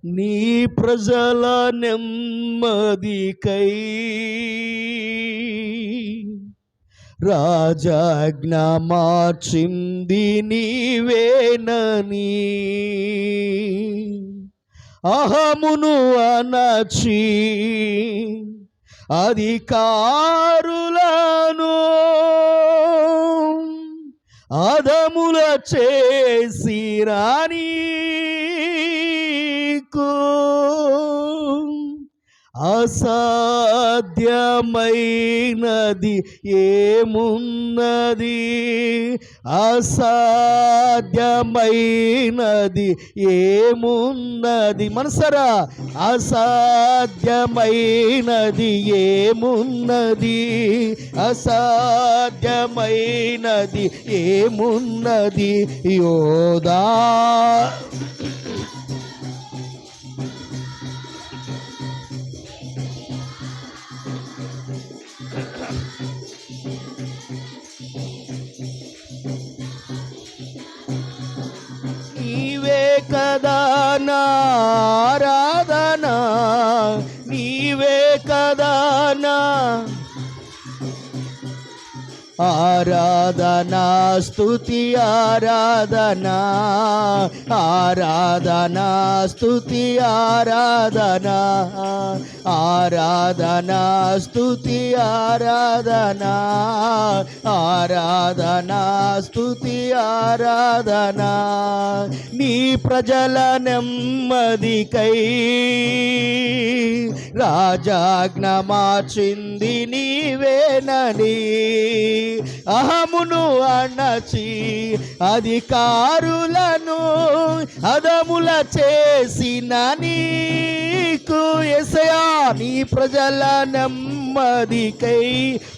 నీ ప్రజల నెమ్మదికై రాజాజ్ఞ మార్చింది నీవేనని అహమును అనచి అధికారులను అదముల చేసి రానీకు అసాధ్యమైనది ఏమున్నది? అసాధ్యమైనది ఏమున్నది? మనసరా, అసాధ్యమైనది ఏమున్నది? అసాధ్యమైనది ఏమున్నది? యోధా నీవే కదా నా ఆరాధన, నీవే కదా నా ఆరాధనా, స్తుతి ఆరాధనా, ఆరాధనా స్తుతి ఆరాధనా, ఆరాధనా స్తుతి ఆరాధనా, ఆరాధనా స్తుతి ఆరాధనా. నీ ప్రజల నెమ్మదికై రాజాజ్ఞ మార్చింది నీవేనని అహమును అణచి అధికారులను అదముల చేసిన నీకు యేసయ్యా నీ ప్రజల నెమ్మదికై.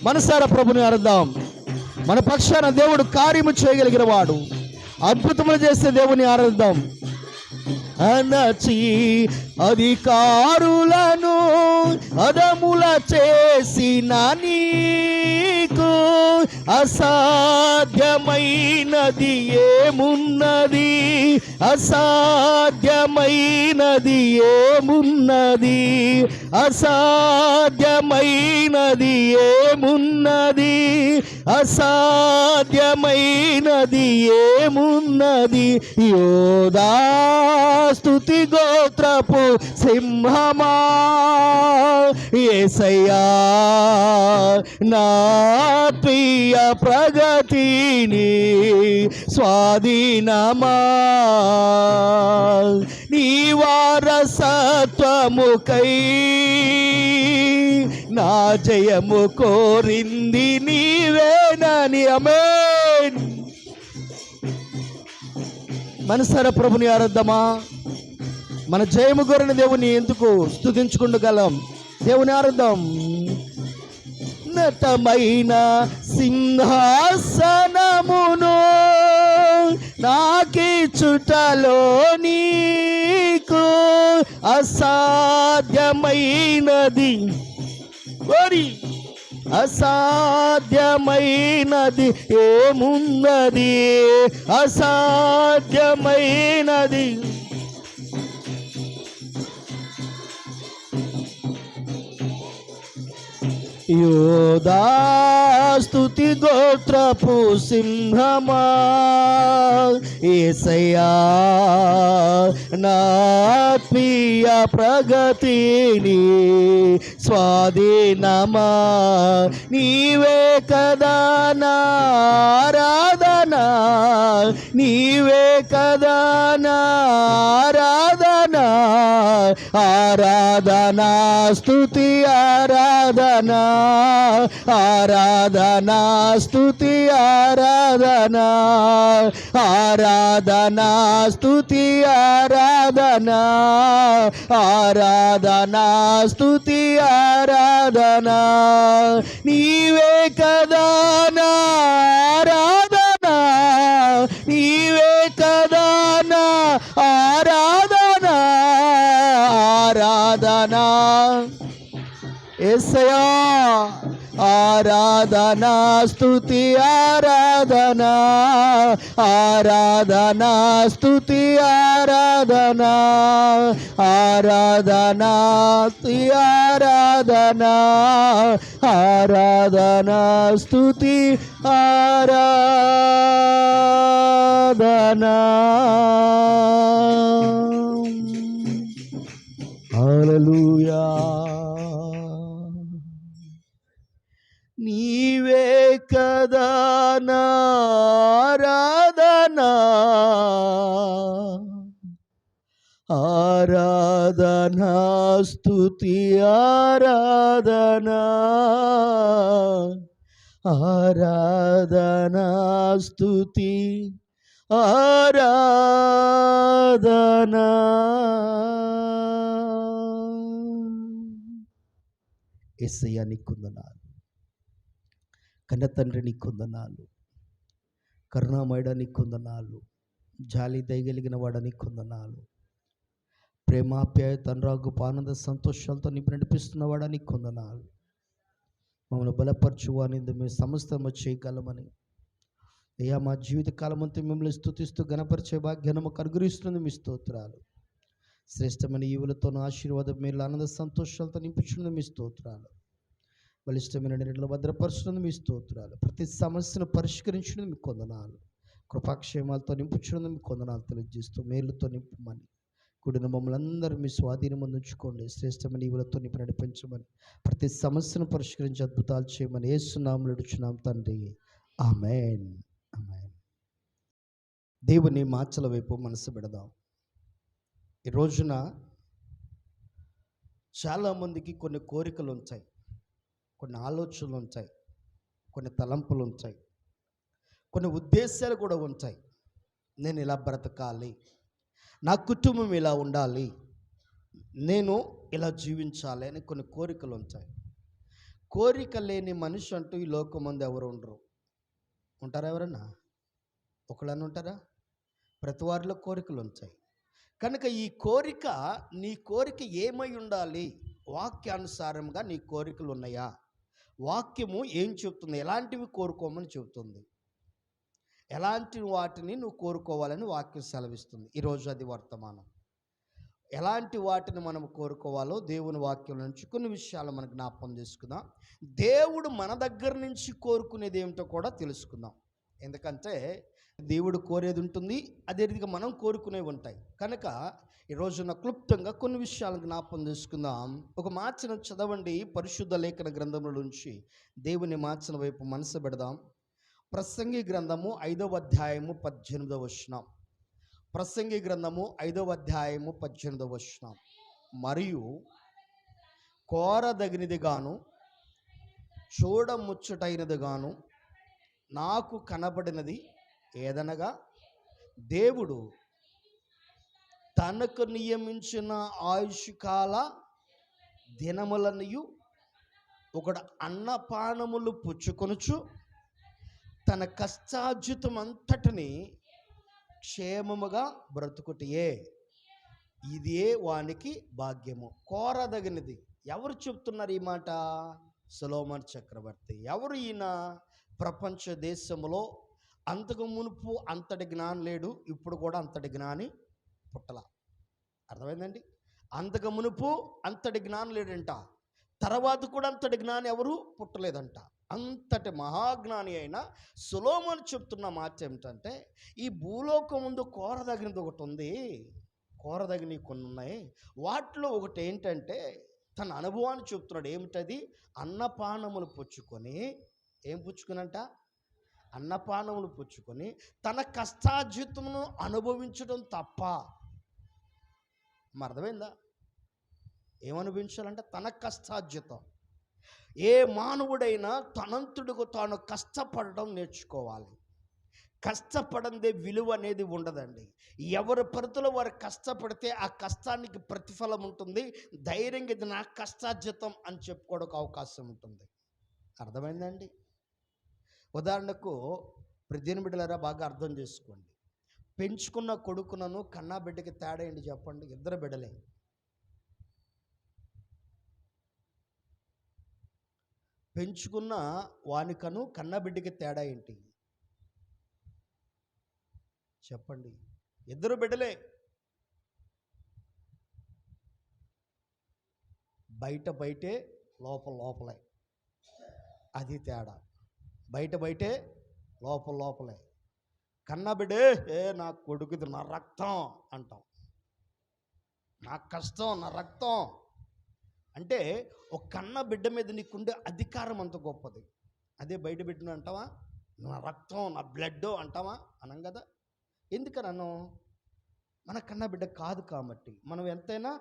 మనసారా ప్రభుని అర్థం. మన పక్షాన దేవుడు కార్యము చేయగలిగిన వాడు, అద్భుతములు చేసే దేవుని ఆరాధిద్దాం. అనచి అధికారులను అదముల చేసిన నీకు అసాధ్యమైనది ఏమున్నది? అసాధ్యమైనది ఏమున్నది? అసాధ్యమైనది ఏమున్నది? అసాధ్యమైనది ఏమున్నది? యోధా స్తుతి గోత్రపు సింహమా యేసయ్యా నా ప్రియ ప్రగతిని స్వాధీనమా నీ వారసత్వముకై నా జయము కోరింది నీవేనని. ఆమేన్. మనసారా ప్రభుని ఆరాధమా. మన జయము కోరిన దేవుని ఎందుకు స్తుతించుకుండగలం? దేవుని ఆరాధం. ఉన్నతమైన సింహాసనమును నాకిచ్చుటలో నీకు అసాధ్యమైనది అసాధ్యమైనది ఏమున్నది? అసాధ్యమైనది యోధా స్తుతి గోత్రపు సింహమా యేసయ్యా నా ఆత్మీయ ప్రగతిని స్వాధీనమా నీవే కదా నా ఆరాధన, నీవే కదా నా ఆరాధన, ఆరాధనా స్తుతి ఆరాధనా, ఆరాధనా స్తుతి ఆరాధనా, ఆరాధనా స్తుతి ఆరాధనా, ఆరాధనా స్తుతి ఆరాధనా. నీవే కదా నా ఆరాధనా, నీవే కదా నా ఆరాధనా, ఆరాధనా. యేసయ్యా ఆరాధనా స్తుతి ఆరాధనా ఆరాధనా స్తుతి ఆరాధనా ఆరాధనా స్తుతి ఆరాధనా ఆరాధనా స్తుతి ఆరాధనా. హల్లెలూయా. నీవే కదా నా ఆరాధనా ఆరాధనా స్తుతి ఆరాధనా ఆరాధనా స్తుతి ఆరాధనా. యేసయ్యా నీకు వందనాలు, కన్న తండ్రి నీకు వందనాలు, కరుణామయుడా నీకు వందనాలు, జాలి దయగలిగిన వాడ నీకు వందనాలు, ప్రేమాప్యాయత అనురాగపు ఆనంద సంతోషాలతో నీకు నడిపిస్తున్నవాడా నీకు వందనాలు. మమ్మల్ని బలపరచువాని మేము సమస్తము చేయగలమని అయ్యా మా జీవితకాలం అంతా మిమ్మల్ని స్తుతిస్తూ గణపరిచే భాగ్యము కనుగరిస్తున్నది మీ స్తోత్రాలు. శ్రేష్టమైన ఈవులతోనూ ఆశీర్వాదం మీరు ఆనంద సంతోషాలతో నింపుచున్నది మీ స్తోత్రాలు. బలిష్టమైన నీటిలో భద్రపరుచున్నది మీ స్తోత్రాలు. ప్రతి సమస్యను పరిష్కరించున్నది మీకు వందనాలు. కృపాక్షేమాలతో నింపుచున్నది మీకు వందనాలు తెలియజేస్తూ మేలుతో నింపమని కూడిన మమ్మల్ని అందరూ మీ స్వాధీనం అందించుకోండి. శ్రేష్టమైన ఈవులతో నింపి నడిపించమని, ప్రతి సమస్యను పరిష్కరించి అద్భుతాలు చేయమని యేసు నామములో అడుగుచున్నాం తండ్రి. ఆమేన్. ఆమేన్. దేవుని మాటల వైపు మనసు పెడదాం. ఈ రోజున చాలామందికి కొన్ని కోరికలు ఉంటాయి, కొన్ని ఆలోచనలు ఉంటాయి, కొన్ని తలంపులు ఉంటాయి, కొన్ని ఉద్దేశాలు కూడా ఉంటాయి. నేను ఇలా బ్రతకాలి, నా కుటుంబం ఇలా ఉండాలి, నేను ఇలా జీవించాలి అని కొన్ని కోరికలు ఉంటాయి. కోరిక లేని మనిషి అంటూ ఈ లోకం మంది ఎవరు ఉండరు. ఉంటారా? ఎవరన్నా ఒకళ్ళని ఉంటారా? ప్రతి వారిలో కోరికలు ఉంటాయి. కనుక ఈ కోరిక, నీ కోరిక ఏమై ఉండాలి? వాక్యానుసారంగా నీ కోరికలు ఉన్నాయా? వాక్యము ఏం చెప్తుంది? ఎలాంటివి కోరుకోమని చెబుతుంది, ఎలాంటి వాటిని నువ్వు కోరుకోవాలని వాక్యం సెలవిస్తుంది. ఈరోజు అది వర్తమానం. ఎలాంటి వాటిని మనం కోరుకోవాలో దేవుని వాక్యం నుంచి కొన్ని విషయాలు మనకు జ్ఞాపకం చేసుకుందాం. దేవుడు మన దగ్గర నుంచి కోరుకునేది ఏమిటో కూడా తెలుసుకుందాం. ఎందుకంటే దేవుడు కోరేది ఉంటుంది, అదే రీతిగా మనం కోరుకునేవి ఉంటాయి. కనుక ఈరోజున క్లుప్తంగా కొన్ని విషయాలను జ్ఞాపకం చేసుకుందాం. ఒక మాటను చదవండి, పరిశుద్ధ లేఖన గ్రంథంలో నుంచి దేవుని మాటల వైపు మనసు పెడదాం. ప్రసంగి గ్రంథము 5వ అధ్యాయము 18వ వచనం. ప్రసంగి గ్రంథము 5వ అధ్యాయము 18వ వచనం. మరియు కోరదగినది గాను చూడముచ్చటైనది గాను నాకు కనబడినది ఏదనగా, దేవుడు తనకు నియమించిన ఆయుష్కాల దినములనియు ఒకడు అన్నపానములు పుచ్చుకొనుచు తన కష్టార్జితం అంతటిని క్షేమముగా బ్రతుకుటయే, ఇదే వానికి భాగ్యము. కోరదగినది. ఎవరు చెప్తున్నారు ఈ మాట? సొలొమోను చక్రవర్తి. ఎవరు ఈయన? ప్రపంచ దేశంలో అంతకు మునుపు అంతటి జ్ఞానం లేడు, ఇప్పుడు కూడా అంతటి జ్ఞాని పుట్టల. అర్థమైందండి? అంతకు మునుపు అంతటి జ్ఞానం లేడంట, తర్వాత కూడా అంతటి జ్ఞాని ఎవరు పుట్టలేదంట. అంతటి మహాజ్ఞాని అయిన సొలొమోను చెప్తున్న మాట ఏమిటంటే, ఈ భూలోకం ముందు కోరదగినది ఒకటి ఉంది, కోరదగినవి కొన్ని ఉన్నాయి. వాటిలో ఒకటి ఏంటంటే తన అనుభవాన్ని చెప్తున్నాడు. ఏమిటది? అన్నపానములు పుచ్చుకొని, ఏం పుచ్చుకునంట? అన్నపానములు పుచ్చుకొని తన కష్టార్జితమును అనుభవించడం తప్ప. అర్థమైందా? ఏమనుభవించాలంటే తన కష్టార్జితం. ఏ మానవుడైనా తనంతుడుకు తాను కష్టపడడం నేర్చుకోవాలి. కష్టపడందే విలువ అనేది ఉండదండి. ఎవరి పరిధిలో వారు కష్టపడితే ఆ కష్టానికి ప్రతిఫలం ఉంటుంది. ధైర్యంగా ఇది నా కష్టార్జితం అని చెప్పుకోవడానికి అవకాశం ఉంటుంది. అర్థమైందండి? ఉదాహరణకు ప్రతిదిన బిడ్డలారా బాగా అర్థం చేసుకోండి. పెంచుకున్న కొడుకునను కన్నా బిడ్డకి తేడా ఏంటి చెప్పండి? ఇద్దరు బిడ్డలే. పెంచుకున్న వానికను కన్నబిడ్డకి తేడా ఏంటి చెప్పండి? ఇద్దరు బిడ్డలే, బయట బయటే, లోపల లోపలే. అది తేడా. బయట బయటే, లోపల లోపలే. కన్నబిడ్డే నా కొడుకుది, నా రక్తం అంటాం, నా కష్టం, నా రక్తం అంటే ఒక కన్న బిడ్డ మీద నీకుండే అధికారం అంత గొప్పది. అదే బయట బిడ్డను అంటావా నా రక్తం, నా బ్లడ్ అంటావా? అనం కదా. ఎందుకని అన్నాం? మన కన్న బిడ్డ కాదు కాబట్టి. మనం ఎంతైనా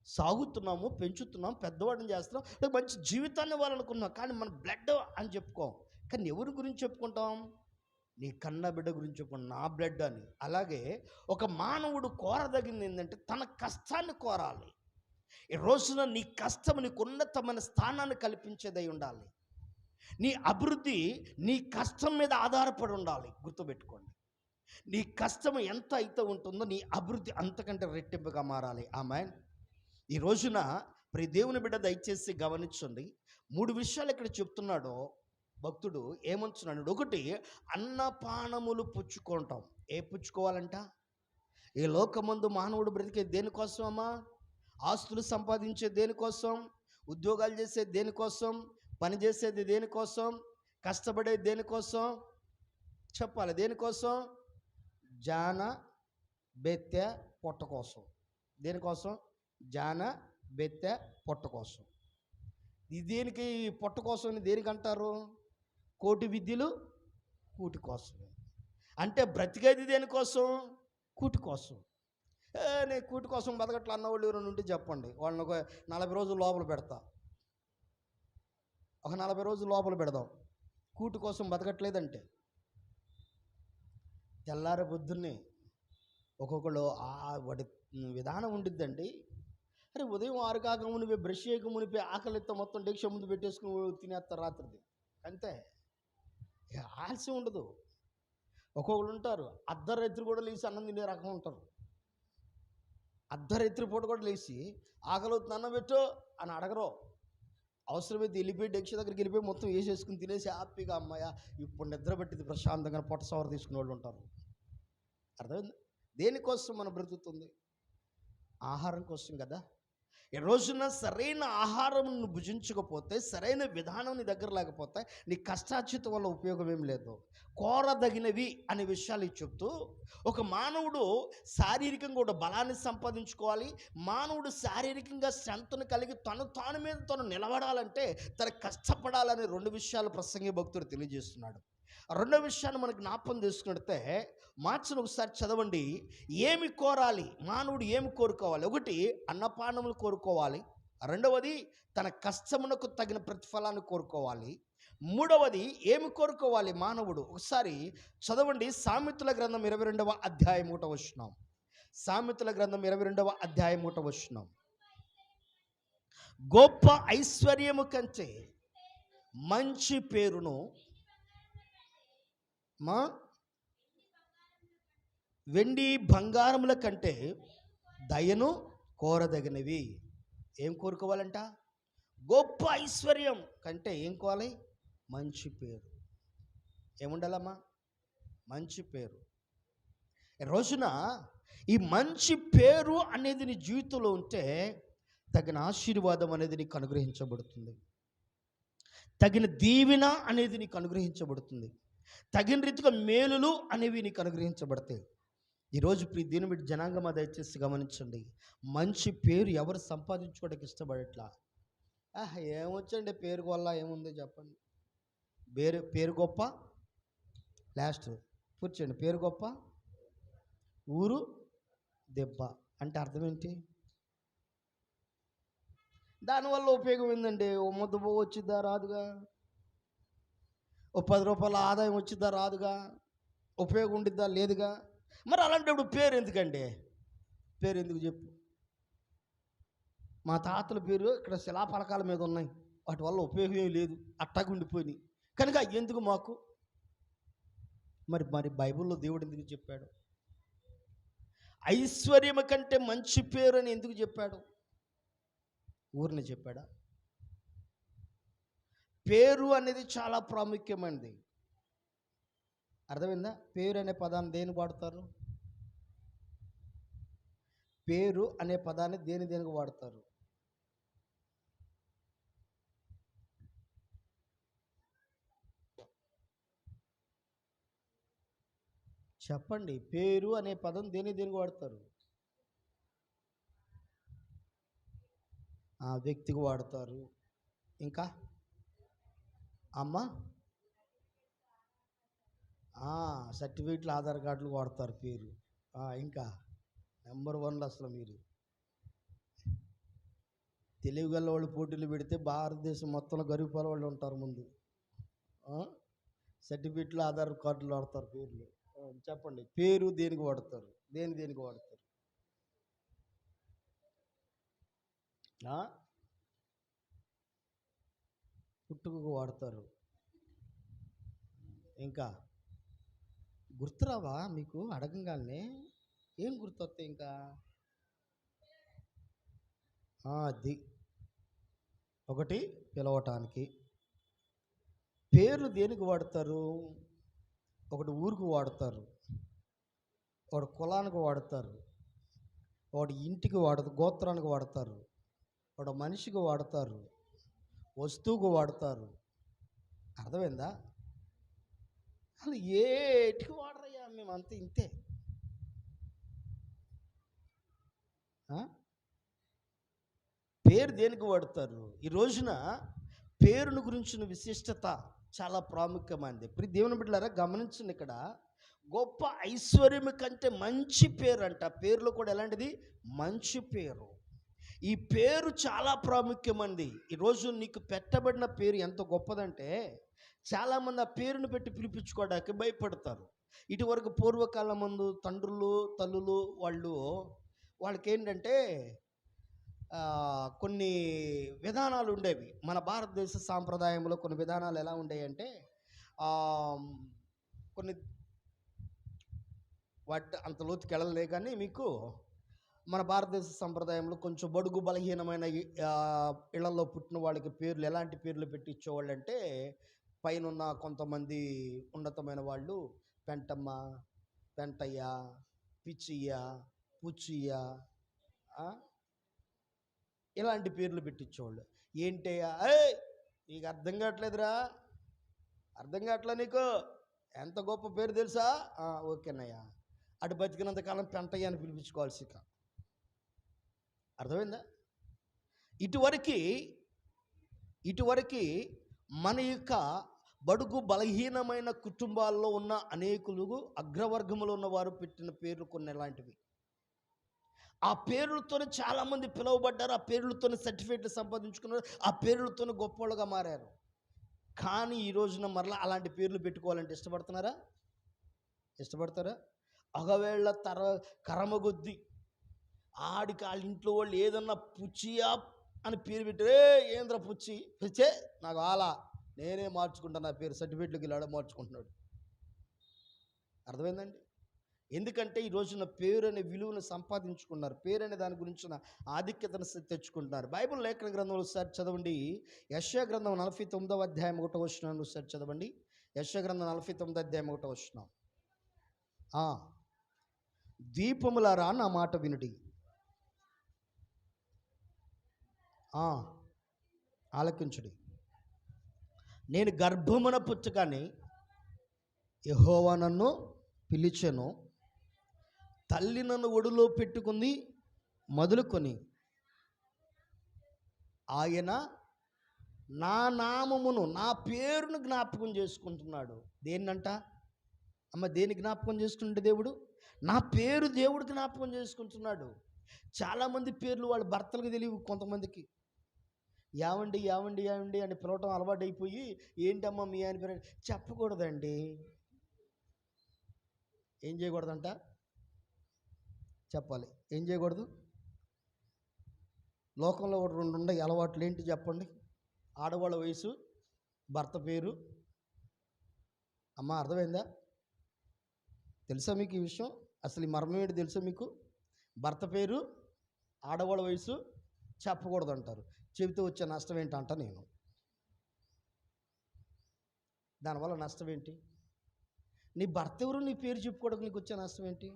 సాగుతున్నాము, పెంచుతున్నాం, పెద్దవాడిని చేస్తున్నాం, మంచి జీవితాన్ని ఇవ్వాలనుకున్నాం, కానీ మన బ్లడ్ అని చెప్పుకోం. కానీ ఎవరి గురించి చెప్పుకుంటాం? నీ కన్న బిడ్డ గురించి చెప్పుకుంటాం, నా బ్లడ్ అని. అలాగే ఒక మానవుడు కోరదగింది ఏంటంటే తన కష్టాన్ని కోరాలి. ఈ రోజున నీ కష్టం నీకు ఉన్నతమైన స్థానాన్ని కల్పించేదై ఉండాలి. నీ అభివృద్ధి నీ కష్టం మీద ఆధారపడి ఉండాలి. గుర్తుపెట్టుకోండి, నీ కష్టం ఎంత అయితే ఉంటుందో నీ అభివృద్ధి అంతకంటే రెట్టింపుగా మారాలి. ఆమేన్. ఈ రోజున ప్రియ దేవుని బిడ్డ దయచేసి గమనించండి. 3 విషయాలు ఇక్కడ చెప్తున్నాడో భక్తుడు ఏమంటున్నాడు? ఒకటి, అన్నపానములు పుచ్చుకుంటాం. ఏ పుచ్చుకోవాలంట? ఈ లోకమందు మానవుడు బ్రతికే దేనికోసం అమ్మా? ఆస్తులు సంపాదించే దేనికోసం? ఉద్యోగాలు చేసే దేనికోసం? పని చేసేది దేనికోసం? కష్టపడేది దేనికోసం? చెప్పాలి, దేనికోసం? జాన బెత్తె పొట్ట కోసం. దేనికోసం? జాన బెత్తె పొట్ట కోసం. ఇది దేనికి? పొట్ట కోసం. దేనికి అంటారు? కోటి విద్యలు కూటి కోసమే. అంటే బ్రతికేది దేనికోసం? కూటి కోసం. నేను కూటి కోసం బతకట్లా అన్నవాళ్ళు ఎవరైనా ఉంటే చెప్పండి, వాళ్ళని ఒక 40 రోజులు లోపల పెడతా. ఒక 40 రోజులు లోపల పెడదాం. కూటి కోసం బతకట్లేదంటే తెల్లారి పొద్దున్నే ఒక్కొక్కళ్ళు వాడి విధానం ఉండిద్దండి. అరే ఉదయం 6 కాక మునిపే, బ్రష్ చేయక మునిపే ఆకలితో మొత్తం డెక్ష ముందు పెట్టేసుకుని తినేస్తారు రాత్రిది. అంతే, ఆలస్యం ఉండదు. ఒక్కొక్కరు ఉంటారు అర్ధరాత్రి కూడా లేచి అన్నం తినే రకం ఉంటారు. అర్ధరాత్రి పూట కూడా లేచి ఆకలి అవుతుంది అన్నం పెట్టు అని అడగరు. అవసరమైతే వెళ్ళిపోయి డెక్ష దగ్గరికి వెళ్ళిపోయి మొత్తం వేసేసుకుని తినేసి హ్యాపీగా అమ్మాయ ఇప్పుడు నిద్ర పెట్టింది ప్రశాంతంగా పొట్ట సవర తీసుకునే వాళ్ళు ఉంటారు. అర్థమైంది? దేనికోసం మనం బ్రతుకుతుంది? ఆహారం కోసం కదా. ఈ రోజున సరైన ఆహారం భుజించకపోతే, సరైన విధానం నీ దగ్గర లేకపోతే నీ కష్టార్జితం వల్ల ఉపయోగం ఏం లేదు. కోరదగినవి అనే విషయాలు చెప్తూ, ఒక మానవుడు శారీరకంగా కూడా బలాన్ని సంపాదించుకోవాలి. మానవుడు శారీరకంగా శ్రద్ధను కలిగి తాను మీద తను నిలబడాలంటే తను కష్టపడాలనే 2 విషయాలు ప్రసంగి భక్తుడు తెలియజేస్తున్నాడు. రెండో విషయాన్ని మనకు జ్ఞాపకం చేసుకుంటే మార్చిన ఒకసారి చదవండి. ఏమి కోరాలి? మానవుడు ఏమి కోరుకోవాలి? ఒకటి, అన్నపానములు కోరుకోవాలి. రెండవది, తన కష్టమునకు తగిన ప్రతిఫలాన్ని కోరుకోవాలి. మూడవది ఏమి కోరుకోవాలి మానవుడు? ఒకసారి చదవండి, సామెతల గ్రంథం 22వ అధ్యాయం 1వ వచనం. సామెతల గ్రంథం 22వ అధ్యాయం 1వ వచనం. గొప్ప ఐశ్వర్యము కంటే మంచి పేరును వెండి బంగారముల కంటే దయను కోరదగినవి. ఏం కోరుకోవాలంట? గొప్ప ఐశ్వర్యం కంటే ఏం కోవాలి? మంచి పేరు. ఏముండాలమ్మా? మంచి పేరు. రోజున ఈ మంచి పేరు అనేది నీ జీవితంలో ఉంటే తగిన ఆశీర్వాదం అనేది నీకు అనుగ్రహించబడుతుంది. తగిన దీవెన అనేది నీకు అనుగ్రహించబడుతుంది. తగిన రీతిగా మేలులు అనేవి నీకు అనుగ్రహించబడతాయి. ఈరోజు ప్రియ దీని బిడ్డ జనాంగమా దయచేసి గమనించండి. మంచి పేరు ఎవరు సంపాదించుకోవడానికి ఇష్టపడట్లా. ఏమొచ్చండి పేరు వల్ల ఏముంది చెప్పండి. పేరు గొప్ప, లాస్ట్ కూర్చోండి, పేరు గొప్ప ఊరు దెబ్బ అంటే అర్థం ఏంటి? దానివల్ల ఉపయోగం ఏందండి? ఓ ముద్ద పువ్వు వచ్చిద్దా? రాదుగా. ఓ 10 రూపాయల ఆదాయం వచ్చిద్దా? రాదుగా. ఉపయోగం ఉండిద్దా? లేదుగా. మరి అలాంటప్పుడు పేరు ఎందుకండి? పేరు ఎందుకు చెప్పు? మా తాతల పేరు ఇక్కడ శిలాఫలకాల మీద ఉన్నాయి, వాటి వల్ల ఉపయోగం ఏమి లేదు, అట్టాగా ఉండిపోయినాయి కనుక ఎందుకు మాకు? మరి బైబిల్లో దేవుడు ఎందుకు చెప్పాడు? ఐశ్వర్యం కంటే మంచి పేరు అని ఎందుకు చెప్పాడు? ఊరిని చెప్పాడా? పేరు అనేది చాలా ప్రాముఖ్యమైనది. అర్థమైందా? పేరు అనే పదాన్ని దేనికి వాడతారు? పేరు అనే పదాన్ని దేనికి వాడతారు? చెప్పండి. పేరు అనే పదం దేనికి వాడతారు? ఆ వ్యక్తికి వాడతారు. ఇంకా అమ్మ సర్టిఫికేట్లు, ఆధార్ కార్డులు వాడతారు పేరు. ఇంకా నెంబర్ వన్లో అసలు మీరు తెలివిగల వాళ్ళు పోటీలు పెడితే భారతదేశం మొత్తంలో గరిపాల వాళ్ళు ఉంటారు ముందు. సర్టిఫికేట్లు, ఆధార్ కార్డులు వాడతారు పేర్లు. చెప్పండి, పేరు దేనికి వాడతారు? దేనికి వాడతారు? పుట్టుకకు వాడతారు. ఇంకా గుర్తురావా మీకు? అడగంగానే ఏం గుర్తొస్తాయి ఇంకా? అది ఒకటి పిలవటానికి. పేర్లు దేనికి వాడతారు? ఒకటి ఊరికి వాడతారు, ఒకటి కులానికి వాడతారు, ఒకటి ఇంటికి గోత్రానికి వాడతారు, ఒకటి మనిషికి వాడతారు, వస్తువుకు వాడతారు. అర్థమైందా? అసలు ఏటికి వాడరయ్యా మేమంతా ఇంతే. పేరు దేనికి వాడతారు? ఈ రోజున పేరును గురించిన విశిష్టత చాలా ప్రాముఖ్యమైనది. ఇప్పుడు దేవుని బిడ్డలారా గమనించండి, ఇక్కడ గొప్ప ఐశ్వర్యం కంటే మంచి పేరు అంట. పేరులో కూడా ఎలాంటిది? మంచి పేరు. ఈ పేరు చాలా ప్రాముఖ్యమైనది. ఈరోజు నీకు పెట్టబడిన పేరు ఎంత గొప్పదంటే చాలామంది ఆ పేరును పెట్టి పిలిపించుకోవడానికి భయపడతారు. ఇటువరకు పూర్వకాలం ముందు తండ్రులు, తల్లులు వాళ్ళకి ఏంటంటే కొన్ని విధానాలు ఉండేవి. మన భారతదేశ సాంప్రదాయంలో కొన్ని విధానాలు ఎలా ఉండేవి అంటే కొన్ని వాటి అంత లోతుకి వెళ్ళలే, కానీ మీకు మన భారతదేశ సంప్రదాయంలో కొంచెం బడుగు బలహీనమైన ఇళ్లలో పుట్టిన వాళ్ళకి పేర్లు ఎలాంటి పేర్లు పెట్టించేవాళ్ళు అంటే, పైన కొంతమంది ఉన్నతమైన వాళ్ళు పెంటమ్మ, పెంటయ్య, పిచ్చయ్య, పుచ్చయ్య ఇలాంటి పేర్లు పెట్టించేవాళ్ళు. ఏంటయ్యా నీకు అర్థం కావట్లేదురా? అర్థం కావట్లే నీకు? ఎంత గొప్ప పేరు తెలుసా? ఓకేనయ్యా. అటు బతికినంతకాలం పెంటయ్య అని పిలిపించుకోవాల్సి. అర్థమైందా? ఇటువరకు మన యొక్క బడుగు బలహీనమైన కుటుంబాల్లో ఉన్న అనేకులు, అగ్రవర్గంలో ఉన్నవారు పెట్టిన పేర్లు కొన్ని ఎలాంటివి. ఆ పేర్లతోనే చాలామంది పిలువబడ్డారు, ఆ పేర్లతోనే సర్టిఫికేట్లు సంపాదించుకున్నారు, ఆ పేర్లతోనే గొప్పవాళ్ళుగా మారారు. కానీ ఈ రోజున మరలా అలాంటి పేర్లు పెట్టుకోవాలంటే ఇష్టపడతారా? ఒకవేళ కరమగొద్ది ఆడికి వాళ్ళ ఇంట్లో వాళ్ళు ఏదన్నా పుచ్చియా అని పేరు పెట్టారే, ఏంద్ర పుచ్చే నాకు నేనే మార్చుకుంటాను నా పేరు, సర్టిఫికేట్లోకి వెళ్ళాడో మార్చుకుంటున్నాడు. అర్థమైందండి? ఎందుకంటే ఈ రోజున పేరు అనే విలువను సంపాదించుకున్నారు, పేరు అనే దాని గురించిన ఆధిక్యతను తెచ్చుకుంటున్నారు. బైబిల్ లేఖన గ్రంథంలో ఒకసారి చదవండి. యెషయా గ్రంథం 49వ అధ్యాయం 1వ వచనాన్ని ఒకసారి చదవండి. యెషయా గ్రంథం 49వ అధ్యాయం 1వ వచనం. దీపములారా నా మాట వినుడి, ఆలకించుడి. నేను గర్భమున పుచ్చగానే యెహోవా నన్ను పిలిచెను, తల్లి నన్ను ఒడిలో పెట్టుకుంది మొదలుకొని ఆయన నా నామమును, నా పేరును జ్ఞాపకం చేసుకుంటున్నాడు. దేన్నంట అమ్మ? దేని జ్ఞాపకం చేసుకుంటే దేవుడు? నా పేరు దేవుడు జ్ఞాపకం చేసుకుంటున్నాడు. చాలామంది పేర్లు వాళ్ళ భర్తలకు తెలియవు. కొంతమందికి యావండి యావండి యావండి అని పిలవటం అలవాటు అయిపోయి, ఏంటమ్మా మీ ఆయన పేరు చెప్పకూడదండి. ఏం చేయకూడదంట? చెప్పాలి. ఏం చేయకూడదు? లోకంలో ఒకటి రెండు ఉండే అలవాట్లు. ఏంటి చెప్పండి? ఆడవాళ్ళ వయసు, భర్త పేరు. అమ్మ అర్థమైందా? తెలుసా మీకు ఈ విషయం? అసలు ఈ మర్మం ఏంటి తెలుసా మీకు? భర్త పేరు, ఆడవాళ్ళ వయసు చెప్పకూడదు అంటారు. చెబితే వచ్చే నష్టం ఏంటంట? నేను దానివల్ల నష్టం ఏంటి? నీ భర్త ఎవరు నీ పేరు చెప్పుకోవడానికి నీకు వచ్చే నష్టం ఏంటి?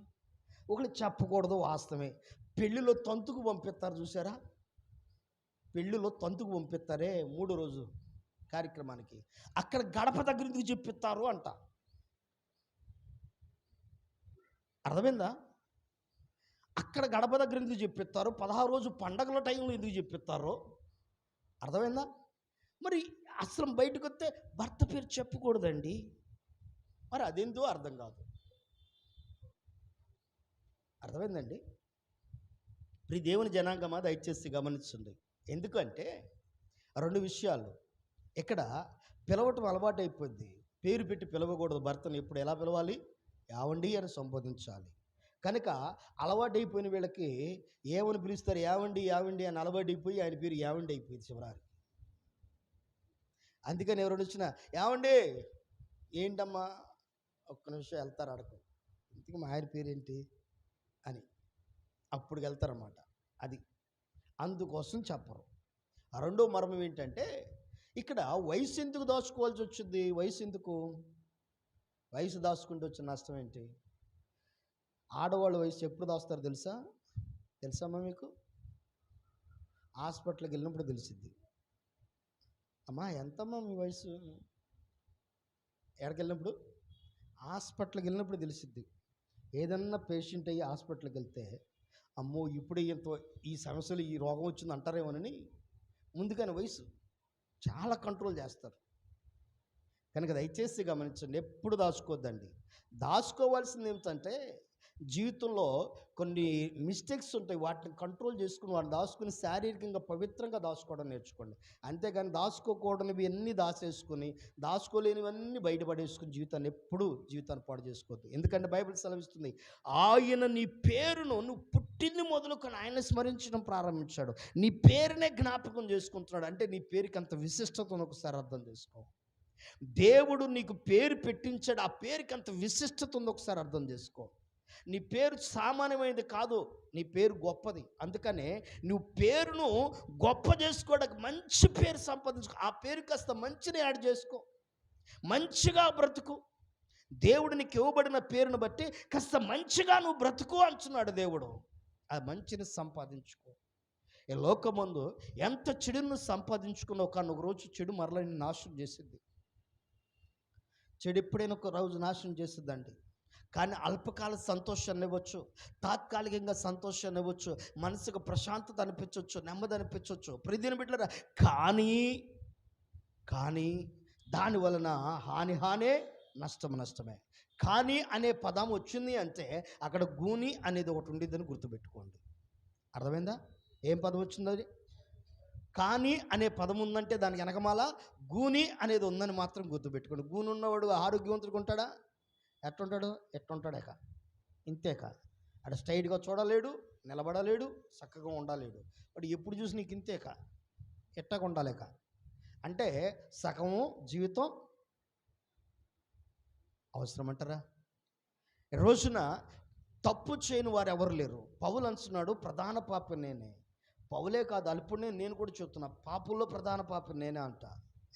ఒకళ్ళు చెప్పకూడదు, వాస్తవమే. పెళ్ళిలో తంతుకు పంపిస్తారు చూసారా? పెళ్ళిలో తంతుకు పంపిస్తారే 3వ రోజు కార్యక్రమానికి, అక్కడ గడప దగ్గర ఎందుకు చెప్పిస్తారు అంట. అర్థమైందా? అక్కడ గడప దగ్గర ఎందుకు చెప్పిస్తారు, 16 రోజు పండగల టైంలో ఎందుకు చెప్పిస్తారో అర్థమైందా? మరి అసలు బయటకు వస్తే భర్త పేరు చెప్పకూడదండి, మరి అదేందో అర్థం కాదు. అర్థమైందండి? ప్రియ దేవుని జనాంగమా దయచేసి గమనించండి. ఎందుకంటే 2 విషయాలు. ఇక్కడ పిలవటం అలవాటు అయిపోద్ది. పేరు పెట్టి పిలవకూడదు. భర్తను ఎప్పుడు ఎలా పిలవాలి? యావండి అని సంబోధించాలి. కనుక అలవాటైపోయిన వీళ్ళకి ఏమని పిలుస్తారు? యావండి యావండి అని అలవాటైపోయి ఆయన పేరు యావండి అయిపోయింది చివరానికి. అందుకని ఎవరు వచ్చినా యావండి ఏంటమ్మా, ఒక్క నిమిషం వెళ్తారు అడకు, ఇంతకీ మా ఆయన పేరేంటి అని అప్పుడు వెళ్తారన్నమాట. అది అందుకోసం చెప్పరు. రెండో మర్మం ఏంటంటే, ఇక్కడ వయసు ఎందుకు దాచుకోవాల్సి వచ్చింది? వయసు ఎందుకు? వయసు దాచుకుంటూ వచ్చిన నష్టం ఏంటి? ఆడవాళ్ళ వయసు ఎప్పుడు దాస్తారు తెలుసమ్మా మీకు? హాస్పిటల్కి వెళ్ళినప్పుడు తెలిసిద్ది. అమ్మా ఎంతమ్మా మీ వయసు? ఎక్కడికి వెళ్ళినప్పుడు? హాస్పిటల్కి వెళ్ళినప్పుడు తెలిసిద్ది. ఏదన్నా పేషెంట్ అయ్యి హాస్పిటల్కి వెళ్తే అమ్మో ఇప్పుడు ఎంతో ఈ సమస్యలు ఈ రోగం వచ్చింది అంటారేమోనని ముందుగానే వయసు చాలా కంట్రోల్ చేస్తారు. కనుక దయచేసి గమనించండి, ఎప్పుడు దాచుకోవద్దండి. దాచుకోవాల్సింది ఏమిటంటే, జీవితంలో కొన్ని మిస్టేక్స్ ఉంటాయి, వాటిని కంట్రోల్ చేసుకుని వాటిని దాచుకుని శారీరకంగా పవిత్రంగా దాచుకోవడం నేర్చుకోండి. అంతేగాని దాచుకోకూడనివి అన్నీ దాచేసుకుని దాచుకోలేనివన్నీ బయటపడేసుకుని జీవితాన్ని పాడు చేసుకోవద్దు. ఎందుకంటే బైబిల్ సెలవిస్తుంది, ఆయన నీ పేరును నువ్వు పుట్టింది మొదలుకొని ఆయన స్మరించడం ప్రారంభించాడు. నీ పేరునే జ్ఞాపకం చేసుకుంటున్నాడు. అంటే నీ పేరుకి అంత విశిష్టతను ఒకసారి అర్థం చేసుకో. దేవుడు నీకు పేరు పెట్టించాడు, ఆ పేరుకి అంత విశిష్టత ఉంది, ఒకసారి అర్థం చేసుకో. నీ పేరు సామాన్యమైనది కాదు, నీ పేరు గొప్పది. అందుకనే నువ్వు పేరును గొప్ప చేసుకోవడానికి మంచి పేరు సంపాదించుకో. ఆ పేరు కాస్త మంచిని యాడ్ చేసుకో, మంచిగా బ్రతుకు. దేవుడు నీకు ఇవ్వబడిన పేరును బట్టి కాస్త మంచిగా నువ్వు బ్రతుకు అంటున్నాడు దేవుడు. ఆ మంచిని సంపాదించుకో. ఈ లోకమందు ఎంత చెడును సంపాదించుకున్నావు, కానీ ఒక రోజు చెడు మరలా నిన్ను నాశనం చేసిద్ది. చెడు ఎప్పుడైనా ఒక రోజు నాశనం చేస్తుందండి. కానీ అల్పకాల సంతోషాన్ని ఇవ్వచ్చు, తాత్కాలికంగా సంతోషాన్ని ఇవ్వచ్చు, మనసుకు ప్రశాంతత అనిపించవచ్చు, నెమ్మది అనిపించవచ్చు, ప్రతిదిన బిడ్డలారా. కానీ దాని వలన హానే, నష్టమే. కానీ అనే పదం వచ్చింది అంటే అక్కడ గూని అనేది ఒకటి ఉండిద్దని గుర్తుపెట్టుకోండి. అర్థమైందా? ఏం పదం వచ్చింది అది? కానీ అనే పదం ఉందంటే దానికి వెనకమాల గూని అనేది ఉందని మాత్రం గుర్తుపెట్టుకోండి. గూని ఉన్నవాడు ఆరోగ్యవంతుడిగా ఉంటాడా? ఎట్టుంటాడేక ఇంతేక. అక్కడ స్ట్రైట్గా చూడలేడు, నిలబడలేడు, చక్కగా ఉండలేడు. వాడు ఎప్పుడు చూసి నీకు ఇంతేక, ఎట్టగా ఉండాలేక. అంటే సగము జీవితం అవసరం అంటారా? రోజున తప్పు చేయని వారు ఎవరు లేరు. పౌలు అంటున్నాడు, ప్రధాన పాపి నేనే. పౌలే కాదు, అల్పుడే నేను కూడా చెప్తున్నా, పాపుల్లో ప్రధాన పాపి నేనే అంట.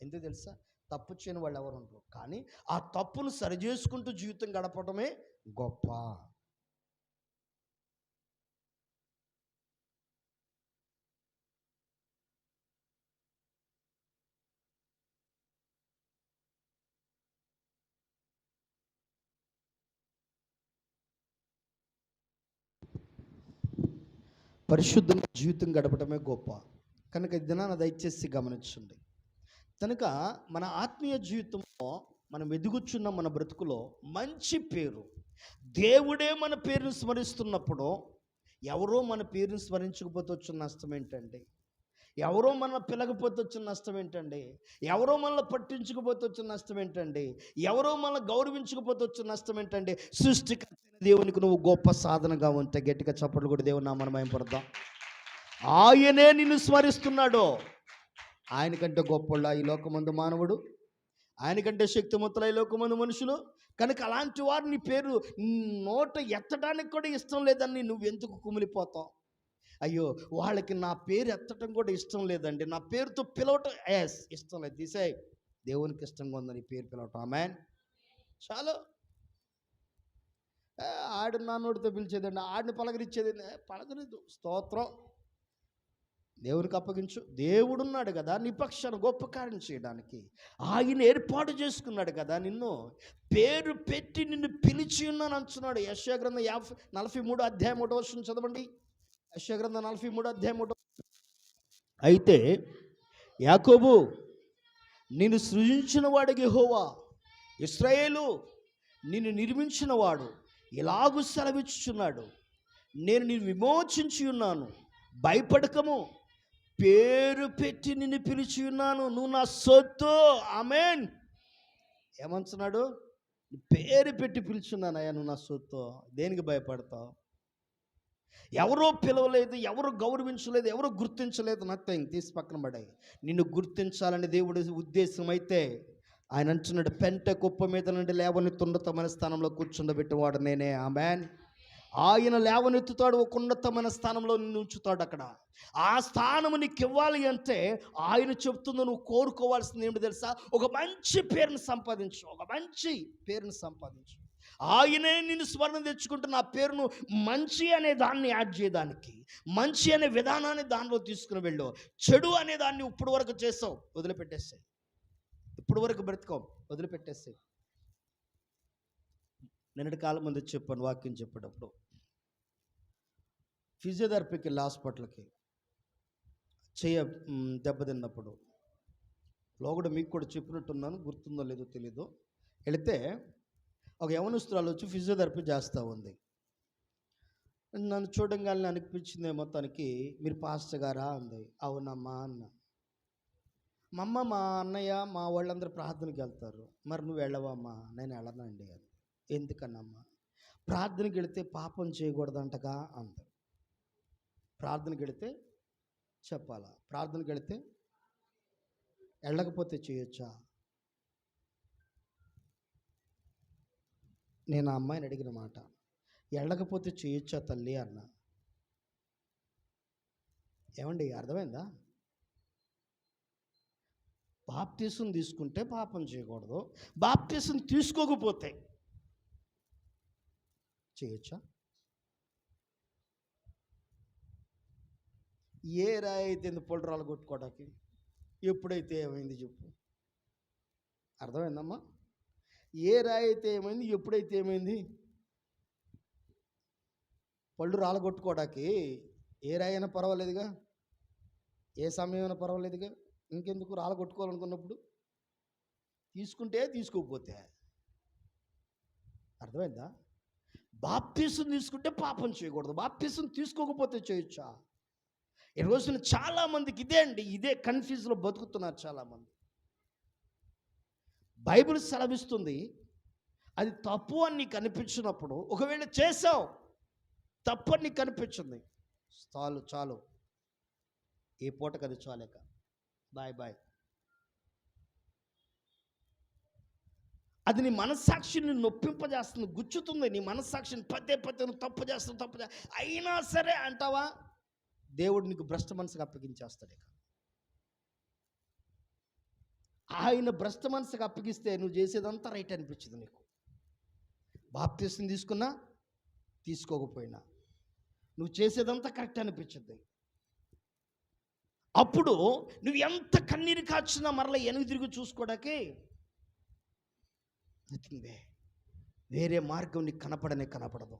ఎందుకు తెలుసా? తప్పు చేయని వాళ్ళు ఎవరు ఉండరు, కానీ ఆ తప్పును సరిచేసుకుంటూ జీవితం గడపడమే గొప్ప. పరిశుద్ధంగా జీవితం గడపడమే గొప్ప. కనుక ఈ దినాన్ని దయచేసి గమనించండి. కనుక మన ఆత్మీయ జీవితంలో మనం ఎదుగుచున్న మన బ్రతుకులో మంచి పేరు, దేవుడే మన పేరును స్మరిస్తున్నప్పుడు ఎవరో మన పేరును స్మరించకపోతే వచ్చిన నష్టం ఏంటండి? ఎవరో మన పిలకపోతే వచ్చిన నష్టం ఏంటండి? ఎవరో మనల్ని పట్టించుకపోతే వచ్చిన నష్టం ఏంటండి? ఎవరో మనల్ని గౌరవించకపోతే వచ్చిన నష్టం ఏంటండి? సృష్టికర్త దేవునికి నువ్వు గొప్ప సాధనగా ఉంటే గట్టిగా చప్పట్లు కూడా దేవుని నామమున మహిమపడదాం. ఆయనే నిన్ను స్మరిస్తున్నాడు. ఆయనకంటే గొప్పవాళ్ళ ఈ లోకమందు మానవుడు? ఆయనకంటే శక్తిమంతుల ఈ లోకమందు మనుషులు? కనుక అలాంటి వారు నీ పేరు నోట ఎత్తడానికి కూడా ఇష్టం లేదని నువ్వు ఎందుకు కుమిలిపోతావు? అయ్యో వాళ్ళకి నా పేరు ఎత్తడం కూడా ఇష్టం లేదండి, నా పేరుతో పిలవటం ఇష్టం లేదు, తీసేయ్. దేవునికి ఇష్టంగా ఉందని పేరు పిలవటం. ఆమేన్. చాలు. ఆడు నాన్నోడితో పిలిచేదండి, ఆడిని పలకరించేది పలకరిద్దు. స్తోత్రం. దేవునికి అప్పగించు. దేవుడున్నాడు కదా నీ పక్షాన గొప్ప కార్యం చేయడానికి. ఆయన ఏర్పాటు చేసుకున్నాడు కదా నిన్ను, పేరు పెట్టి నిన్ను పిలిచి ఉన్నాను అంటున్నాడు. యెషయా గ్రంథం 43 అధ్యాయం 1వ వచనం చదవండి. యెషయా గ్రంథం 43 అధ్యాయం 1. అయితే యాకోబు, నిన్ను సృజించిన వాడికి యెహోవా, ఇశ్రాయేలు నిన్ను నిర్మించిన వాడు ఇలాగు సెలవిచ్చుచున్నాడు, నేను నిన్ను విమోచించి ఉన్నాను, భయపడకము, పేరు పెట్టి నిన్ను పిలిచి ఉన్నాను, నువ్వు నా సొత్తు. ఆమేన్. ఏమంటున్నాడు? పేరు పెట్టి పిలుచున్నానయ్యా, నువ్వు నా సొత్తు. దేనికి భయపడతావు? ఎవరో పిలవలేదు, ఎవరు గౌరవించలేదు, ఎవరు గుర్తించలేదు, నథింగ్. తీసి పక్కన పడాయి. నిన్ను గుర్తించాలని దేవుడి ఉద్దేశం అయితే ఆయన అంటున్నాడు, పెంట కుప్ప మీద నుండి లేవనెత్తి ఉన్నతమైన స్థానంలో కూర్చుండబెట్టేవాడు నేనే. ఆమేన్. ఆయన లేవనెత్తుతాడు, ఒక ఉన్నతమైన స్థానంలో నిన్ను ఉంచుతాడు. అక్కడ ఆ స్థానం నీకు ఇవ్వాలి అంటే ఆయన చెప్తుందో నువ్వు కోరుకోవాల్సింది ఏమిటి తెలుసా? ఒక మంచి పేరును సంపాదించు, ఒక మంచి పేరును సంపాదించు. ఆయనే నిన్ను స్మరణ తెచ్చుకుంటున్న ఆ పేరును మంచి అనే దాన్ని యాడ్ చేయడానికి, మంచి అనే విధానాన్ని దానిలో తీసుకుని వెళ్ళు. చెడు అనే దాన్ని ఇప్పుడు వరకు చేసావు, వదిలిపెట్టేస్తాయి. ఇప్పుడు వరకు బ్రతకం, వదిలిపెట్టేస్తాయి. నిన్నటి కాలం ముందు చెప్పాను వాక్యం చెప్పేటప్పుడు, ఫిజియోథెరపీకి వెళ్ళి హాస్పిటల్కి దెబ్బతిన్నప్పుడు, లోగడ మీకు కూడా చెప్పినట్టున్నాను, గుర్తుందో లేదో తెలీదు. వెళితే ఒక యవనస్తురాలు వచ్చి ఫిజియోథెరపీ చేస్తూ ఉంది. నన్ను చూడంగానే అనిపించింది మొత్తానికి, మీరు పాస్టర్ గారా అంది. అవునమ్మా అన్న. మా అమ్మ, మా అన్నయ్య, మా వాళ్ళందరూ ప్రార్థనకి వెళ్తారు, మరి నువ్వు వెళ్ళవమ్మా? నేను వెళ్ళనండి అని. ఎందుకన్నమ్మా? ప్రార్థనకి వెళితే పాపం చేయకూడదంటగా అంది. ప్రార్థనకి వెళితే చెప్పాలా? ప్రార్థనకి వెళితే వెళ్ళకపోతే చేయొచ్చా? నేను ఆ అమ్మాయిని అడిగిన మాట, వెళ్ళకపోతే చేయొచ్చా తల్లి అన్న. ఏమండి, అర్థమైందా? బాప్తీసం తీసుకుంటే పాపం చేయకూడదు, బాప్తీసం తీసుకోకపోతే చేయొచ్చా? ఏ రాయి అయితే పొలరాలు కొట్టుకోవడానికి? ఎప్పుడైతే ఏమైంది చెప్పు? అర్థమైందమ్మా? ఏ రాయి అయితే ఏమైంది, ఎప్పుడైతే ఏమైంది? పళ్ళు రాలగొట్టుకోవడానికి ఏ రాయి అయినా పర్వాలేదుగా, ఏ సమయం అయినా పర్వాలేదుగా. ఇంకెందుకు రాలగొట్టుకోవాలనుకున్నప్పుడు? తీసుకుంటే తీసుకోకపోతే. అర్థమైందా? బాప్తీసం తీసుకుంటే పాపం చేయకూడదు, బాప్తీసం తీసుకోకపోతే చేయొచ్చా? ఈ రోజున చాలామందికి ఇదే అండి, ఇదే కన్ఫ్యూజ్లో బతుకుతున్నారు చాలామంది. బైబిల్ సెలవిస్తుంది, అది తప్పు అని నీకు అనిపించినప్పుడు, ఒకవేళ చేసావు తప్పు అని నీకు కనిపించింది, చాలు చాలు, ఏ పూటకు అది చాలేక బాయ్ బాయ్. అది నీ మనస్సాక్షిని నొప్పింపజేస్తుంది, గుచ్చుతుంది నీ మనస్సాక్షిని. పదే పదే నువ్వు తప్పు చేస్తావు, అయినా సరే అంటావా, దేవుడు నీకు భ్రష్ట మనసుకు అప్పగించేస్తాడు. ఇక ఆయన భ్రష్ట మనసుకు అప్పగిస్తే నువ్వు చేసేదంతా రైట్ అనిపించదు నీకు. బాప్తీసం తీసుకున్నా తీసుకోకపోయినా నువ్వు చేసేదంతా కరెక్ట్ అనిపించద్ది. అప్పుడు నువ్వు ఎంత కన్నీరు కాచినా మరలా వెనుక తిరిగి చూసుకోవడానికి వేరే మార్గం నీకు కనపడదు.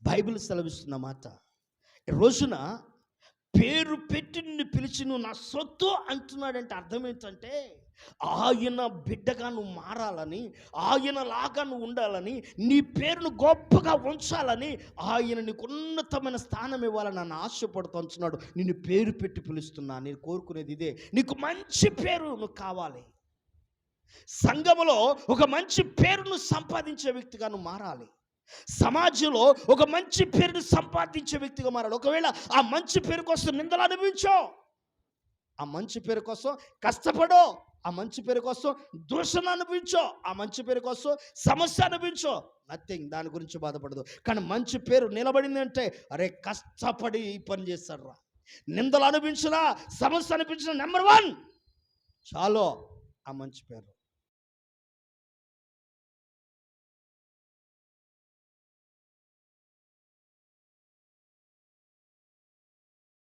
బైబిల్ సెలవిస్తున్న మాట, ఈ రోజున పేరు పెట్టి నిన్ను పిలిచి నువ్వు నా సొత్తు అంటున్నాడంటే అర్థం ఏంటంటే, ఆయన బిడ్డగా నువ్వు మారాలని, ఆయనలాగా నువ్వు ఉండాలని, నీ పేరును గొప్పగా ఉంచాలని, ఆయన నీకు ఉన్నతమైన స్థానం ఇవ్వాలని నన్ను ఆశపడుతూ ఉంటున్నాడు. నిన్ను పేరు పెట్టి పిలుస్తున్నా. నేను కోరుకునేది ఇదే, నీకు మంచి పేరు నువ్వు కావాలి. సంఘములో ఒక మంచి పేరును సంపాదించే వ్యక్తిగా నువ్వు మారాలి. సమాజంలో ఒక మంచి పేరును సంపాదించే వ్యక్తిగా మారాలి. ఒకవేళ ఆ మంచి పేరు కోసం నిందలు అనిపించో, ఆ మంచి పేరు కోసం కష్టపడో, ఆ మంచి పేరు కోసం దూషణ అనిపించో, ఆ మంచి పేరు కోసం సమస్య అనిపించో, నథింగ్, దాని గురించి బాధపడదు. కానీ మంచి పేరు నిలబడింది అంటే, అరే కష్టపడి ఈ పని చేస్తాడు రా, నిందలు అనిపించినా సమస్య అనిపించిన నెంబర్ 1 చాలు, ఆ మంచి పేరు